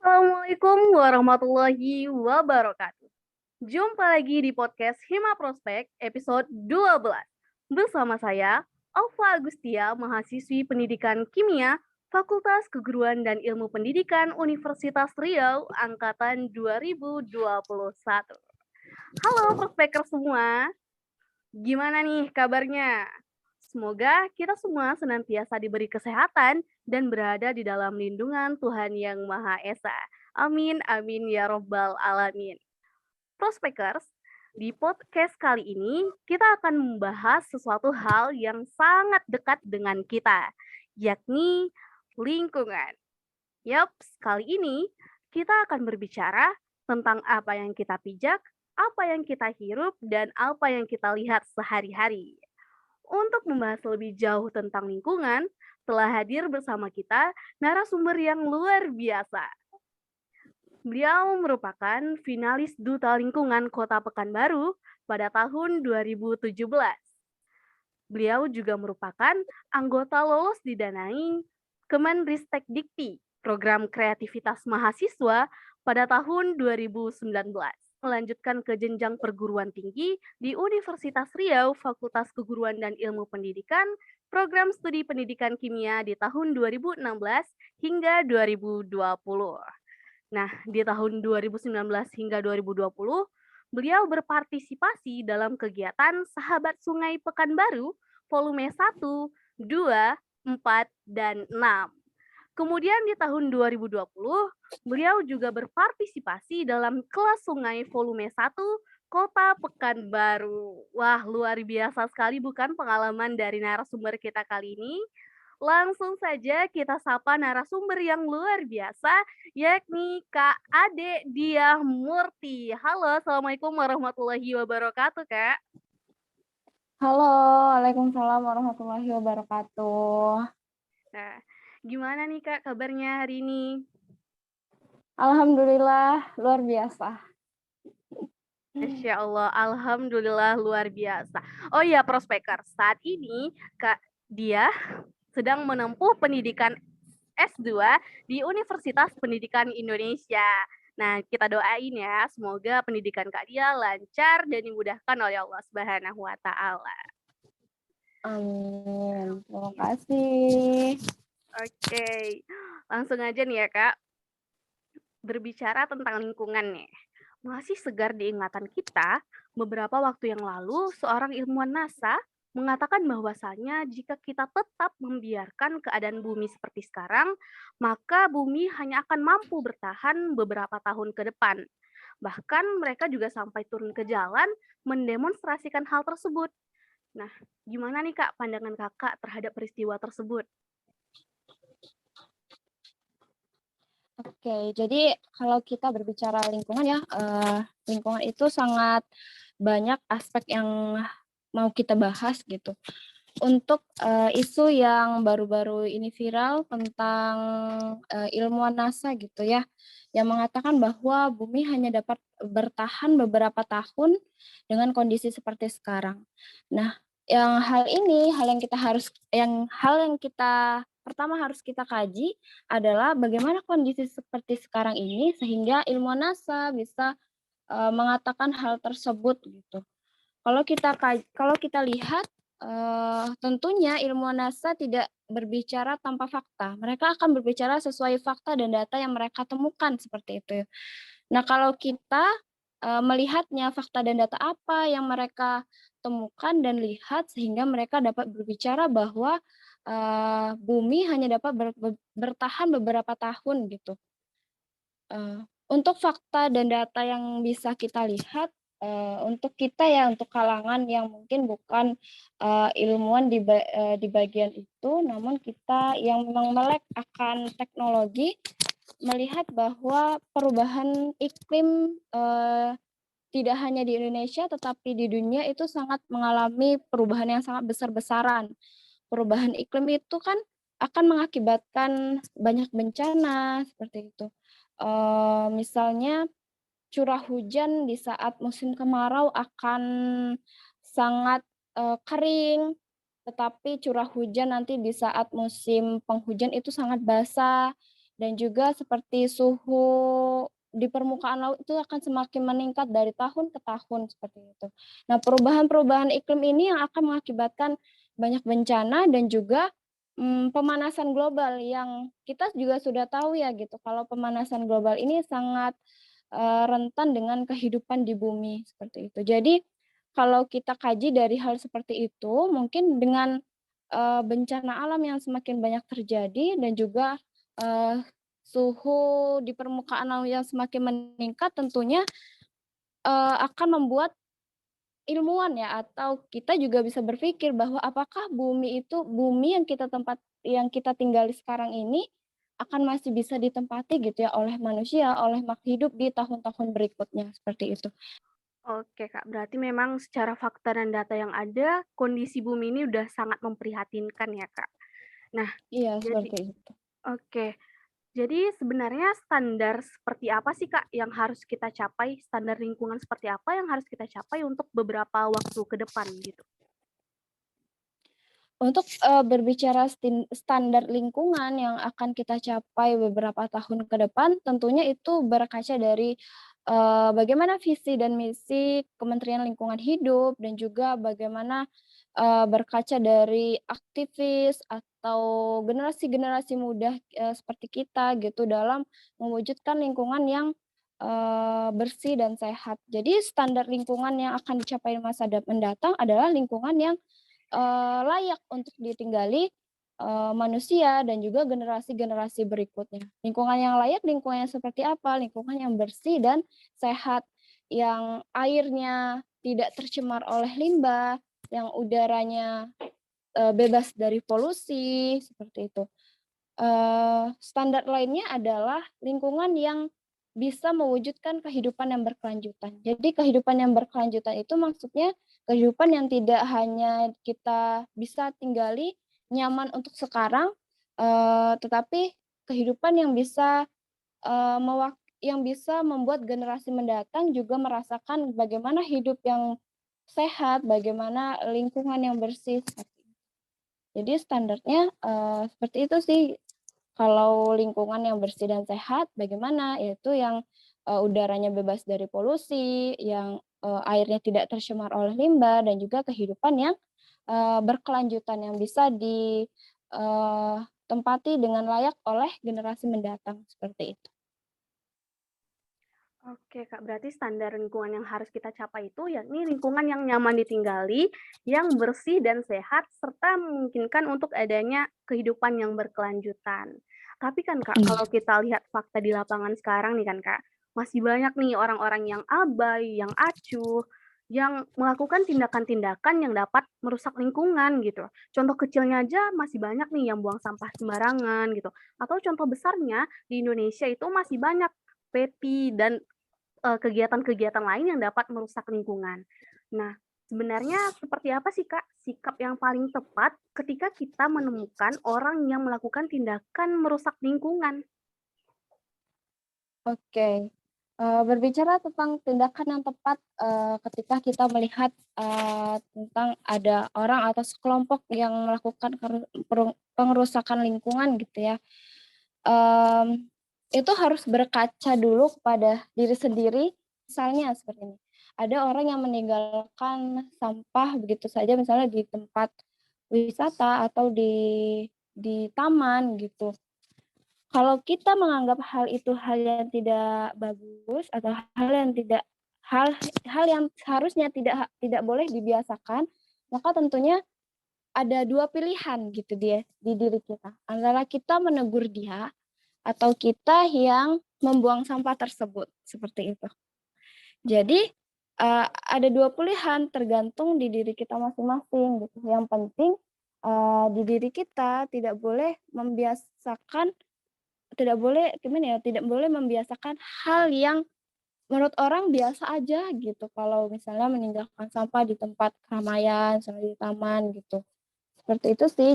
Assalamualaikum warahmatullahi wabarakatuh. Jumpa lagi di podcast Hima Prospek episode 12. Bersama saya, Alfa Agustia, mahasiswi pendidikan kimia, Fakultas Keguruan dan Ilmu Pendidikan Universitas Riau, Angkatan 2021. Halo prospeker semua, gimana nih kabarnya? Semoga kita semua senantiasa diberi kesehatan dan berada di dalam lindungan Tuhan Yang Maha Esa. Amin, amin ya robbal alamin. Prospekers, di podcast kali ini kita akan membahas sesuatu hal yang sangat dekat dengan kita, yakni lingkungan. Yaps, kali ini kita akan berbicara tentang apa yang kita pijak, apa yang kita hirup, dan apa yang kita lihat sehari-hari. Untuk membahas lebih jauh tentang lingkungan, telah hadir bersama kita narasumber yang luar biasa. Beliau merupakan finalis Duta Lingkungan Kota Pekanbaru pada tahun 2017. Beliau juga merupakan anggota lolos didanai Kemenristek-Dikti, program kreativitas mahasiswa pada tahun 2019. Melanjutkan ke jenjang perguruan tinggi di Universitas Riau, Fakultas Keguruan dan Ilmu Pendidikan, program studi pendidikan kimia di tahun 2016 hingga 2020. Nah, di tahun 2019 hingga 2020, beliau berpartisipasi dalam kegiatan Sahabat Sungai Pekanbaru volume 1, 2, 4, dan 6. Kemudian di tahun 2020, beliau juga berpartisipasi dalam Kelas Sungai volume 1 Kota Pekanbaru. Wah, luar biasa sekali bukan pengalaman dari narasumber kita kali ini? Langsung saja kita sapa narasumber yang luar biasa, yakni Kak Ade Diah Murti. Halo, Assalamualaikum warahmatullahi wabarakatuh, Kak. Halo, Waalaikumsalam warahmatullahi wabarakatuh. Nah, gimana nih Kak kabarnya hari ini? Alhamdulillah, luar biasa. Masya Allah, Alhamdulillah luar biasa. Oh iya, prospeker, saat ini Kak Diah sedang menempuh pendidikan S2 di Universitas Pendidikan Indonesia. Nah, kita doain ya, semoga pendidikan Kak Dia lancar dan dimudahkan oleh Allah Subhanahu wa taala. Amin. Terima kasih. Oke. Langsung aja nih ya, Kak. Berbicara tentang lingkungan nih. Masih segar di ingatan kita, beberapa waktu yang lalu seorang ilmuwan NASA mengatakan bahwasanya jika kita tetap membiarkan keadaan bumi seperti sekarang, maka bumi hanya akan mampu bertahan beberapa tahun ke depan. Bahkan mereka juga sampai turun ke jalan mendemonstrasikan hal tersebut. Nah, gimana nih Kak pandangan Kakak terhadap peristiwa tersebut? Oke, jadi kalau kita berbicara lingkungan ya, lingkungan itu sangat banyak aspek yang mau kita bahas gitu. Untuk isu yang baru-baru ini viral tentang ilmuwan NASA gitu ya, yang mengatakan bahwa bumi hanya dapat bertahan beberapa tahun dengan kondisi seperti sekarang. Nah, hal yang kita pertama harus kita kaji adalah bagaimana kondisi seperti sekarang ini sehingga ilmuwan NASA bisa mengatakan hal tersebut gitu. Kalau kita lihat tentunya ilmuwan NASA tidak berbicara tanpa fakta. Mereka akan berbicara sesuai fakta dan data yang mereka temukan seperti itu. Nah, kalau kita melihatnya fakta dan data apa yang mereka temukan dan lihat sehingga mereka dapat berbicara bahwa bumi hanya dapat bertahan beberapa tahun gitu. Untuk fakta dan data yang bisa kita lihat, untuk kita ya, untuk kalangan yang mungkin bukan ilmuwan di bagian itu, namun kita yang memang melek akan teknologi, melihat bahwa perubahan iklim tidak hanya di Indonesia, tetapi di dunia itu sangat mengalami perubahan yang sangat besar-besaran. Perubahan iklim itu kan akan mengakibatkan banyak bencana seperti itu. Misalnya curah hujan di saat musim kemarau akan sangat kering, tetapi curah hujan nanti di saat musim penghujan itu sangat basah. dan juga seperti suhu di permukaan laut itu akan semakin meningkat dari tahun ke tahun seperti itu. Nah, perubahan-perubahan iklim ini yang akan mengakibatkan banyak bencana dan juga pemanasan global yang kita juga sudah tahu ya gitu, kalau pemanasan global ini sangat rentan dengan kehidupan di bumi seperti itu. Jadi kalau kita kaji dari hal seperti itu, mungkin dengan bencana alam yang semakin banyak terjadi dan juga eee, suhu di permukaan laut yang semakin meningkat tentunya akan membuat ilmuwan ya atau kita juga bisa berpikir bahwa apakah bumi yang kita tinggali sekarang ini akan masih bisa ditempati gitu ya oleh manusia, oleh makhluk hidup di tahun-tahun berikutnya, seperti itu. Oke, Kak, berarti memang secara fakta dan data yang ada, kondisi bumi ini udah sangat memprihatinkan ya, Kak. Nah, Iya, jadi seperti itu. oke, jadi sebenarnya standar seperti apa sih, Kak, yang harus kita capai, standar lingkungan seperti apa yang harus kita capai untuk beberapa waktu ke depan gitu? Untuk, berbicara standar lingkungan yang akan kita capai beberapa tahun ke depan, tentunya itu berkaca dari, bagaimana visi dan misi Kementerian Lingkungan Hidup dan juga bagaimana, berkaca dari aktivis atau generasi-generasi muda, seperti kita gitu dalam mewujudkan lingkungan yang, bersih dan sehat. Jadi standar lingkungan yang akan dicapai di masa mendatang adalah lingkungan yang layak untuk ditinggali, manusia dan juga generasi-generasi berikutnya. Lingkungan yang layak, lingkungan yang seperti apa? Lingkungan yang bersih dan sehat, yang airnya tidak tercemar oleh limbah, yang udaranya, bebas dari polusi, seperti itu. Standar lainnya adalah lingkungan yang bisa mewujudkan kehidupan yang berkelanjutan. Jadi kehidupan yang berkelanjutan itu maksudnya kehidupan yang tidak hanya kita bisa tinggali nyaman untuk sekarang, tetapi kehidupan yang bisa, yang bisa membuat generasi mendatang juga merasakan bagaimana hidup yang sehat, bagaimana lingkungan yang bersih, seperti itu. Jadi standarnya, seperti itu sih. Kalau lingkungan yang bersih dan sehat bagaimana? Yaitu yang, udaranya bebas dari polusi, yang, airnya tidak tercemar oleh limbah, dan juga kehidupan yang, berkelanjutan yang bisa tempati dengan layak oleh generasi mendatang, seperti itu. Oke, Kak, berarti standar lingkungan yang harus kita capai itu yakni lingkungan yang nyaman ditinggali, yang bersih dan sehat, serta memungkinkan untuk adanya kehidupan yang berkelanjutan. Tapi kan, Kak, Iya. kalau kita lihat fakta di lapangan sekarang nih kan, Kak, masih banyak nih orang-orang yang abai, yang acuh, yang melakukan tindakan-tindakan yang dapat merusak lingkungan gitu. Contoh kecilnya aja masih banyak nih yang buang sampah sembarangan gitu. Atau contoh besarnya di Indonesia itu masih banyak PET dan kegiatan-kegiatan lain yang dapat merusak lingkungan. Nah, sebenarnya seperti apa sih, Kak, sikap yang paling tepat ketika kita menemukan orang yang melakukan tindakan merusak lingkungan? Oke, berbicara tentang tindakan yang tepat, ketika kita melihat, tentang ada orang atau sekelompok yang melakukan pengerusakan lingkungan gitu ya, mmm, itu harus berkaca dulu kepada diri sendiri. Misalnya seperti ini, ada orang yang meninggalkan sampah begitu saja misalnya di tempat wisata atau di taman gitu. Kalau kita menganggap hal itu hal yang tidak bagus atau hal yang tidak hal hal yang seharusnya tidak boleh dibiasakan, maka tentunya ada 2 pilihan gitu dia di diri kita, antara kita menegur dia atau kita yang membuang sampah tersebut, seperti itu. Jadi, ada 2 pilihan tergantung di diri kita masing-masing gitu. Yang penting, di diri kita tidak boleh gimana ya, tidak boleh membiasakan hal yang menurut orang biasa aja gitu, kalau misalnya meninggalkan sampah di tempat keramaian, misalnya di taman gitu, seperti itu sih.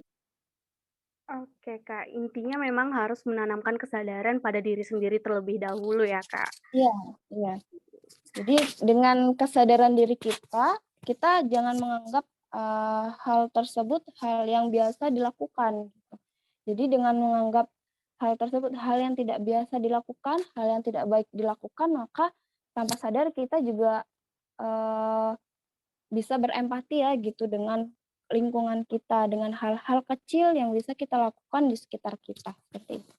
Oke, Kak, intinya memang harus menanamkan kesadaran pada diri sendiri terlebih dahulu ya, Kak? Iya, iya. Jadi dengan kesadaran diri kita, kita jangan menganggap, hal tersebut hal yang biasa dilakukan gitu. Jadi dengan menganggap hal tersebut, hal yang tidak biasa dilakukan, hal yang tidak baik dilakukan, maka tanpa sadar kita juga bisa berempati ya gitu dengan lingkungan kita, dengan hal-hal kecil yang bisa kita lakukan di sekitar kita, seperti itu.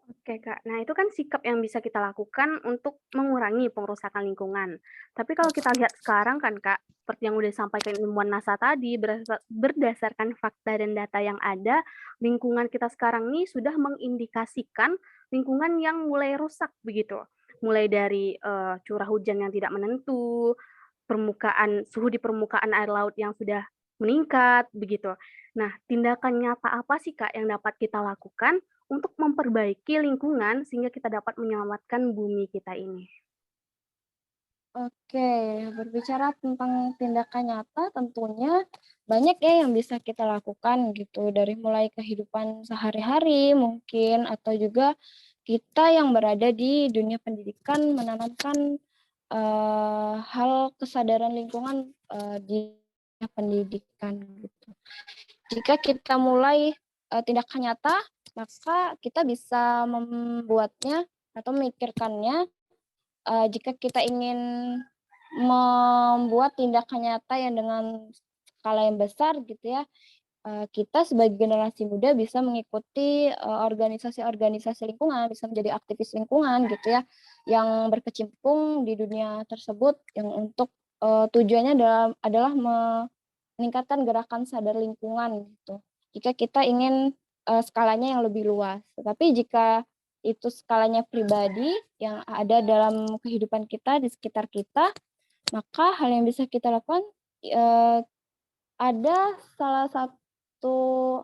Oke, Kak. Nah, itu kan sikap yang bisa kita lakukan untuk mengurangi pengrusakan lingkungan. Tapi kalau kita lihat sekarang kan, Kak, seperti yang udah disampaikan ilmuwan NASA tadi, berdasarkan fakta dan data yang ada, lingkungan kita sekarang ini sudah mengindikasikan lingkungan yang mulai rusak begitu. Mulai dari curah hujan yang tidak menentu, suhu di permukaan air laut yang sudah meningkat begitu. Nah, tindakan nyata apa sih, Kak, yang dapat kita lakukan untuk memperbaiki lingkungan sehingga kita dapat menyelamatkan bumi kita ini? Oke, berbicara tentang tindakan nyata tentunya banyak ya yang bisa kita lakukan gitu, dari mulai kehidupan sehari-hari mungkin atau juga kita yang berada di dunia pendidikan menanamkan, hal kesadaran lingkungan, di dunia pendidikan gitu. Jika kita mulai, tindakan nyata, maka kita bisa membuatnya atau memikirkannya, jika kita ingin membuat tindakan nyata yang dengan skala yang besar gitu ya, kita sebagai generasi muda bisa mengikuti, organisasi-organisasi lingkungan, bisa menjadi aktivis lingkungan gitu ya, yang berkecimpung di dunia tersebut yang untuk, tujuannya adalah meningkatkan gerakan sadar lingkungan gitu. Jika kita ingin, skalanya yang lebih luas. Tetapi jika itu skalanya pribadi yang ada dalam kehidupan kita, di sekitar kita, maka hal yang bisa kita lakukan, eee, ada salah satu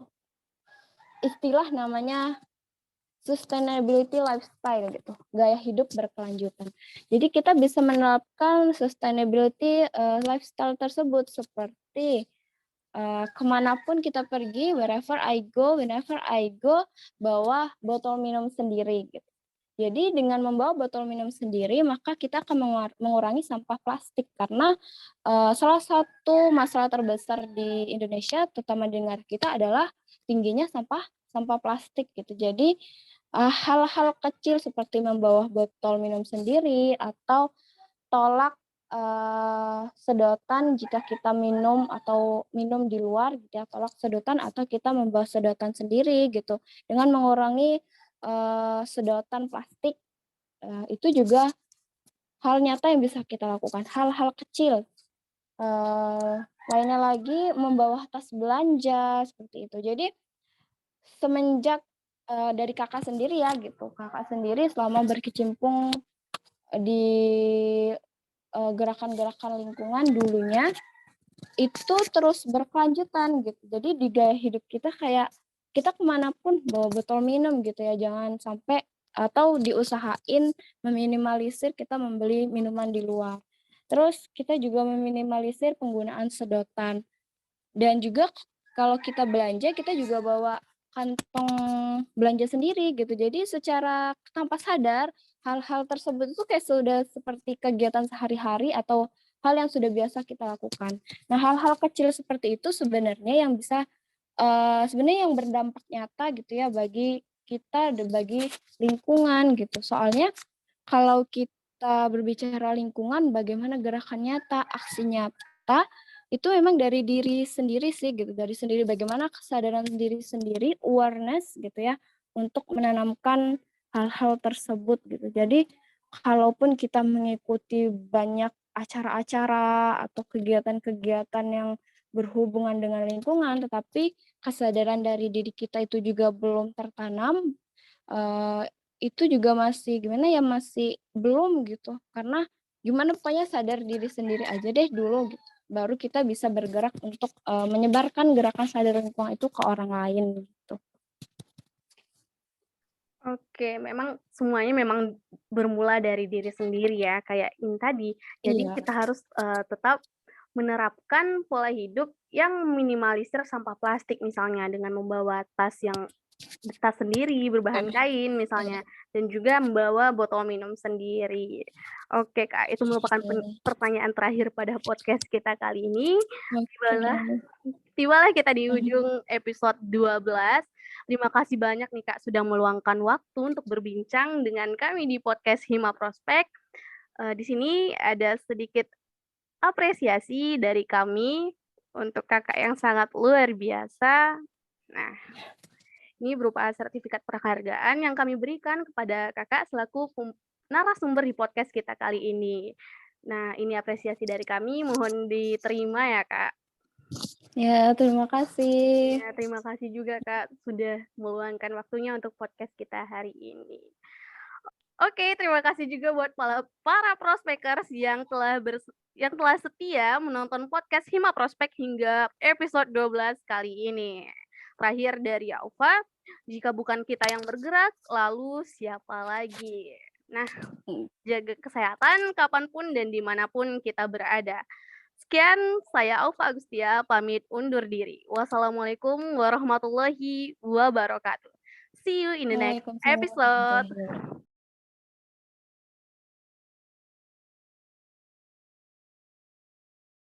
istilah namanya sustainability lifestyle gitu, gaya hidup berkelanjutan. Jadi kita bisa menerapkan sustainability, lifestyle tersebut seperti, ke kita pergi, wherever I go, whenever I go, bawa botol minum sendiri gitu. Jadi dengan membawa botol minum sendiri, maka kita akan mengurangi sampah plastik karena, salah satu masalah terbesar di Indonesia, terutama di negara kita adalah tingginya sampah sampah plastik gitu. Jadi, hal-hal kecil seperti membawa botol minum sendiri atau tolak, sedotan jika kita minum atau minum di luar gitu ya, tolak sedotan atau kita membawa sedotan sendiri gitu. Dengan mengurangi, sedotan plastik, itu juga hal nyata yang bisa kita lakukan, hal-hal kecil. Lainnya lagi membawa tas belanja, seperti itu. Jadi semenjak, dari Kakak sendiri ya gitu, Kakak sendiri selama berkecimpung di, gerakan-gerakan lingkungan dulunya, itu terus berkelanjutan gitu. Jadi di gaya hidup kita kayak, kita kemana pun bawa botol minum gitu ya, jangan sampai atau diusahain meminimalisir kita membeli minuman di luar. Terus kita juga meminimalisir penggunaan sedotan. Dan juga kalau kita belanja, kita juga bawa kantong belanja sendiri gitu. Jadi secara tanpa sadar, hal-hal tersebut itu kayak sudah seperti kegiatan sehari-hari atau hal yang sudah biasa kita lakukan. Nah, hal-hal kecil seperti itu sebenarnya yang bisa, sebenarnya yang berdampak nyata gitu ya bagi kita dan bagi lingkungan gitu. Soalnya kalau kita berbicara lingkungan, bagaimana gerakan nyata, aksi nyata, itu memang dari diri sendiri sih gitu, dari sendiri bagaimana kesadaran diri sendiri, awareness gitu ya, untuk menanamkan hal-hal tersebut gitu. Jadi, kalaupun kita mengikuti banyak acara-acara atau kegiatan-kegiatan yang berhubungan dengan lingkungan, tetapi kesadaran dari diri kita itu juga belum tertanam, eee, itu juga masih gimana ya, masih belum gitu. Karena gimana pokoknya sadar diri sendiri aja deh dulu gitu, baru kita bisa bergerak untuk, menyebarkan gerakan sadar lingkungan itu ke orang lain gitu. Oke, memang semuanya memang bermula dari diri sendiri ya, kayak ini tadi. Jadi Iya, kita harus, tetap menerapkan pola hidup yang minimalisir sampah plastik misalnya dengan membawa tas sendiri berbahan heeh, kain iya, misalnya, dan juga membawa botol minum sendiri. Oke, Kak, itu merupakan oke pertanyaan terakhir pada podcast kita kali ini. oke. Gimana Tibalah kita di Mhm. ujung episode 12. Terima kasih banyak nih Kak sudah meluangkan waktu untuk berbincang dengan kami di podcast Hima Prospek. Di sini ada sedikit apresiasi dari kami untuk Kakak yang sangat luar biasa. Nah, ini berupa sertifikat penghargaan yang kami berikan kepada Kakak selaku narasumber di podcast kita kali ini. Nah, ini apresiasi dari kami, mohon diterima ya, Kak. Ya, terima kasih. Ya, terima kasih juga, Kak, sudah meluangkan waktunya untuk podcast kita hari ini. Oke, terima kasih juga buat para prospekers yang telah setia menonton podcast Hima Prospek hingga episode 12 kali ini. Terakhir dari Aufa, jika bukan kita yang bergerak, lalu siapa lagi? Nah, jaga kesehatan kapanpun dan dimanapun kita berada. Sekian, saya Aufa Agustia, pamit undur diri. Wassalamualaikum warahmatullahi wabarakatuh. See you in the next Waalaikumsalam warahmatullahi episode. wabarakatuh.